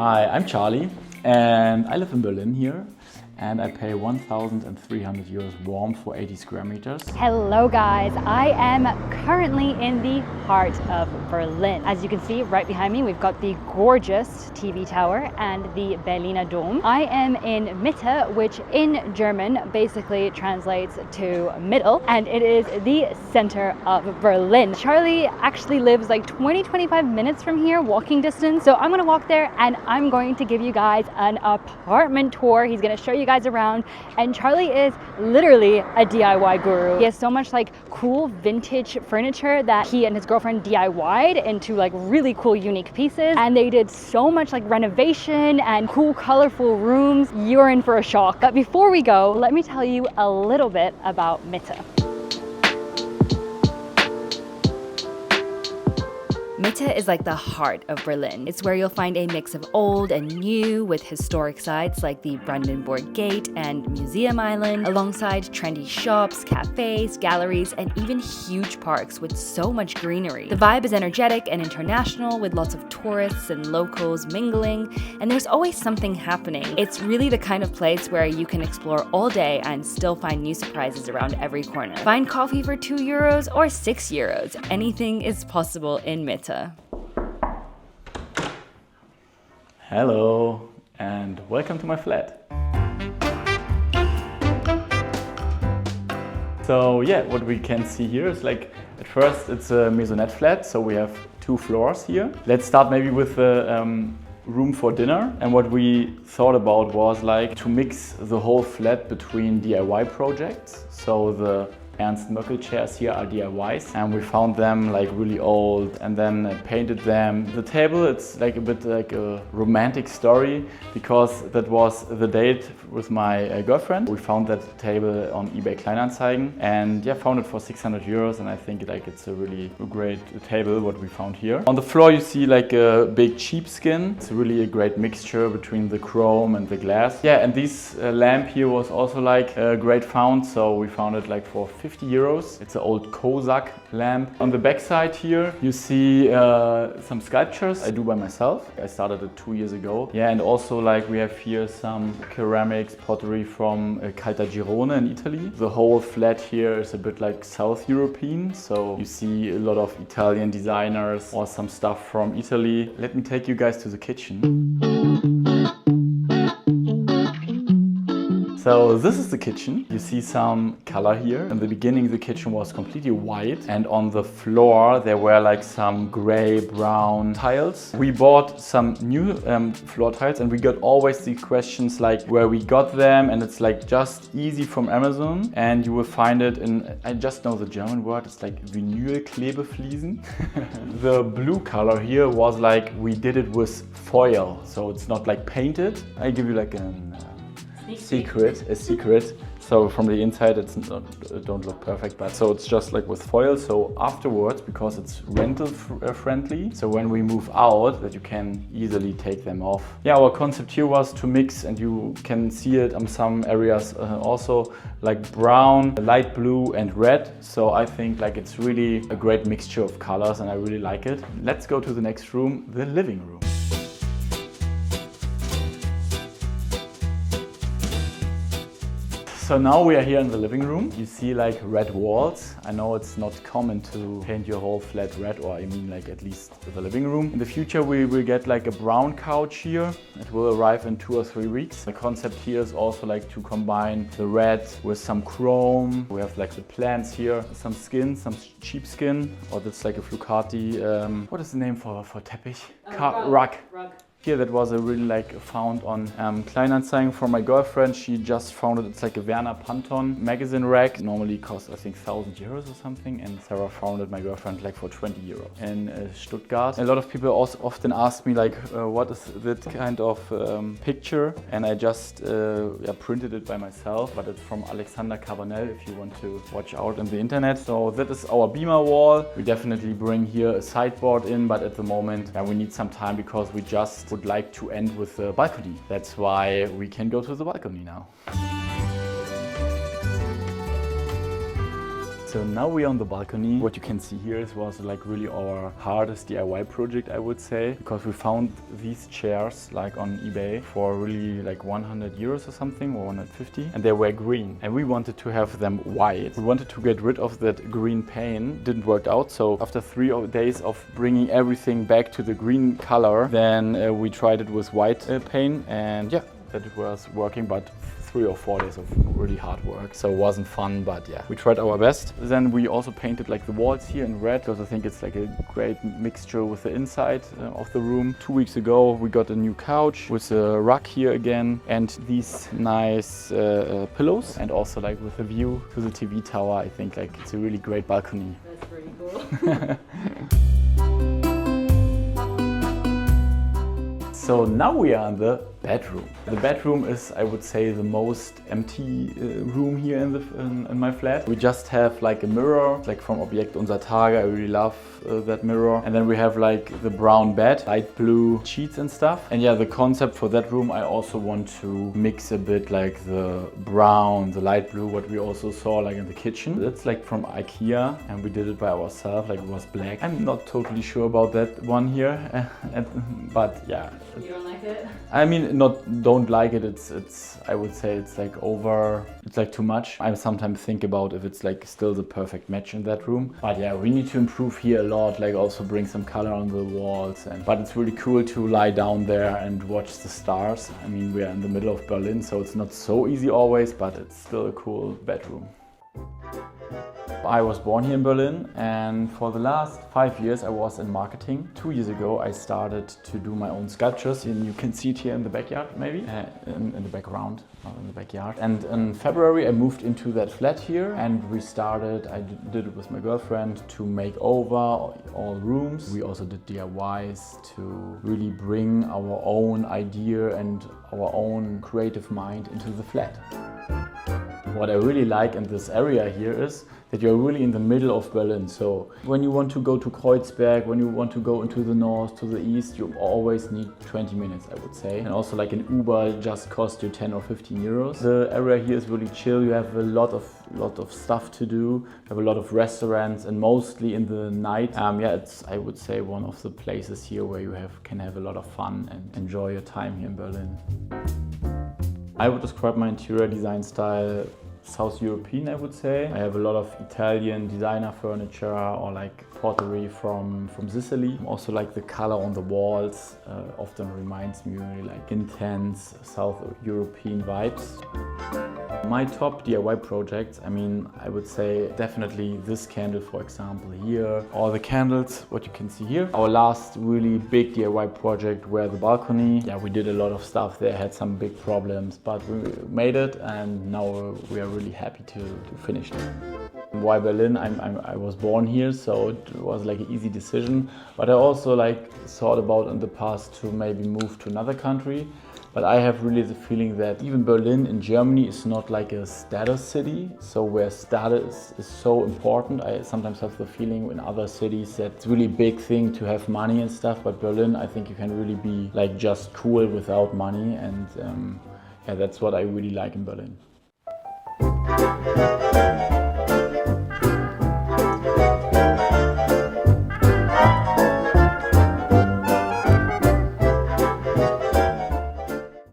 Hi, I'm Charlie and I live in Berlin here and I pay 1,300 euros warm for 80 square meters. Hello guys, I am currently in the heart of Berlin. As you can see right behind me, we've got the gorgeous TV tower and the Berliner Dom. I am in Mitte, which in German basically translates to middle, and it is the center of Berlin. Charlie actually lives like 20-25 minutes from here, walking distance. So I'm gonna walk there and I'm going to give you guys an apartment tour. He's gonna show you guys around, and Charlie is literally a DIY guru. He has so much like cool vintage furniture that he and his girlfriend DIY'd into like really cool unique pieces, and they did so much like renovation and cool colorful rooms. You're in for a shock. But before we go, let me tell you a little bit about Mitte. Mitte is like the heart of Berlin. It's where you'll find a mix of old and new, with historic sites like the Brandenburg Gate and Museum Island, alongside trendy shops, cafes, galleries, and even huge parks with so much greenery. The vibe is energetic and international, with lots of tourists and locals mingling, and there's always something happening. It's really the kind of place where you can explore all day and still find new surprises around every corner. Find coffee for 2 euros or 6 euros. Anything is possible in Mitte. Hello and welcome to my flat. So yeah, what we can see here is like, at first it's a maisonette flat, so we have 2 floors here. Let's start maybe with the room for dinner. And what we thought about was like to mix the whole flat between DIY projects. So the Ernst Möckel chairs here are DIYs, and we found them like really old and then painted them. The table, it's like a bit like a romantic story, because that was the date with my girlfriend. We found that table on eBay Kleinanzeigen and yeah, found it for 600 euros, and I think like it's a really great table what we found here. On the floor you see like a big sheepskin. It's really a great mixture between the chrome and the glass. Yeah, and this lamp here was also like a great found, so we found it like for 50 euros. It's an old Kozak lamp. On the back side here you see some sculptures I do by myself. I started it 2 years ago. Yeah, and also like we have here some ceramics, pottery from Caltagirone in Italy. The whole flat here is a bit like South European, so you see a lot of Italian designers or some stuff from Italy. Let me take you guys to the kitchen. So this is the kitchen. You see some color here. In the beginning the kitchen was completely white, and on the floor there were like some gray brown tiles. We bought some new floor tiles, and we got always the questions like where we got them, and it's like just easy from Amazon, and you will find it in, I just know the German word, it's like Vinylklebefliesen. The blue color here was like we did it with foil, so it's not like painted. I give you like a secret. So from the inside it's not, don't look perfect, but so it's just like with foil. So afterwards, because it's rental friendly, so when we move out, that you can easily take them off. Yeah, our concept here was to mix, and you can see it in some areas also, like brown, light blue and red. So I think like it's really a great mixture of colors, and I really like it. Let's go to the next room, the living room. So now we are here in the living room. You see like red walls. I know it's not common to paint your whole flat red, or I mean like at least the living room. In the future we will get like a brown couch here. It will arrive in 2 or 3 weeks. The concept here is also like to combine the red with some chrome. We have like the plants here, some skin, some sheepskin, or that's like a flucati. What is the name for Teppich? Rug. Here that was a really like found on Kleinanzeigen from my girlfriend. She just found it. It's like a Werner Panton magazine rack. Normally costs I think 1,000 euros or something, and Sarah found it, my girlfriend, like for 20 euros in Stuttgart. A lot of people also often ask me like what is that kind of picture, and I just printed it by myself, but it's from Alexander Cabanel if you want to watch out on the internet. So that is our beamer wall. We definitely bring here a sideboard in, but at the moment we need some time because we just would like to end with the balcony. That's why we can go to the balcony now. So now we're on the balcony. What you can see here was like really our hardest DIY project, I would say, because we found these chairs like on eBay for really like 100 euros or something, or 150, and they were green. And we wanted to have them white. We wanted to get rid of that green paint. Didn't work out. So after 3 days of bringing everything back to the green color, then we tried it with white paint, and yeah, that it was working, but 3 or 4 days of really hard work, so it wasn't fun, but yeah, we tried our best. Then we also painted like the walls here in red, because I think it's like a great mixture with the inside of the room. 2 weeks ago we got a new couch with a rug here again, and these nice pillows, and also like with a view to the TV tower. I think like it's a really great balcony. That's pretty cool. So now we are in the bedroom. The bedroom is, I would say, the most empty room here in my flat. We just have like a mirror, like from Objekt Unser Tage. I really love that mirror. And then we have like the brown bed, light blue sheets and stuff. And yeah, the concept for that room, I also want to mix a bit like the brown, the light blue, what we also saw like in the kitchen. That's like from IKEA, and we did it by ourselves, like it was black. I'm not totally sure about that one here, but yeah. You don't like it? I mean, don't like it. It's I would say it's like over. It's like too much. I sometimes think about if it's like still the perfect match in that room. But yeah, we need to improve here a lot. Like also bring some color on the walls. But it's really cool to lie down there and watch the stars. I mean, we are in the middle of Berlin, so it's not so easy always, but it's still a cool bedroom. I was born here in Berlin, and for the last 5 years I was in marketing. 2 years ago I started to do my own sculptures, and you can see it here in the backyard maybe, in the background, not in the backyard. And in February I moved into that flat here, and we started, I did it with my girlfriend, to make over all rooms. We also did DIYs to really bring our own idea and our own creative mind into the flat. What I really like in this area here is that you're really in the middle of Berlin. So when you want to go to Kreuzberg, when you want to go into the north, to the east, you always need 20 minutes, I would say. And also like an Uber just costs you 10 or 15 euros. The area here is really chill. You have a lot of stuff to do. You have a lot of restaurants, and mostly in the night. Yeah, it's, I would say, one of the places here where you can have a lot of fun and enjoy your time here in Berlin. I would describe my interior design style South European, I would say. I have a lot of Italian designer furniture, or like pottery from Sicily. Also like the color on the walls often reminds me really like intense South European vibes. My top DIY projects, I mean, I would say definitely this candle, for example, here, or the candles, what you can see here. Our last really big DIY project were the balcony. Yeah, we did a lot of stuff there, had some big problems, but we made it, and now we are really happy to finish it. Why Berlin? I was born here, so it was like an easy decision. But I also like thought about in the past to maybe move to another country. But I have really the feeling that even Berlin in Germany is not like a status city. So where status is so important, I sometimes have the feeling in other cities that it's really a big thing to have money and stuff. But Berlin, I think you can really be like just cool without money. And yeah, that's what I really like in Berlin.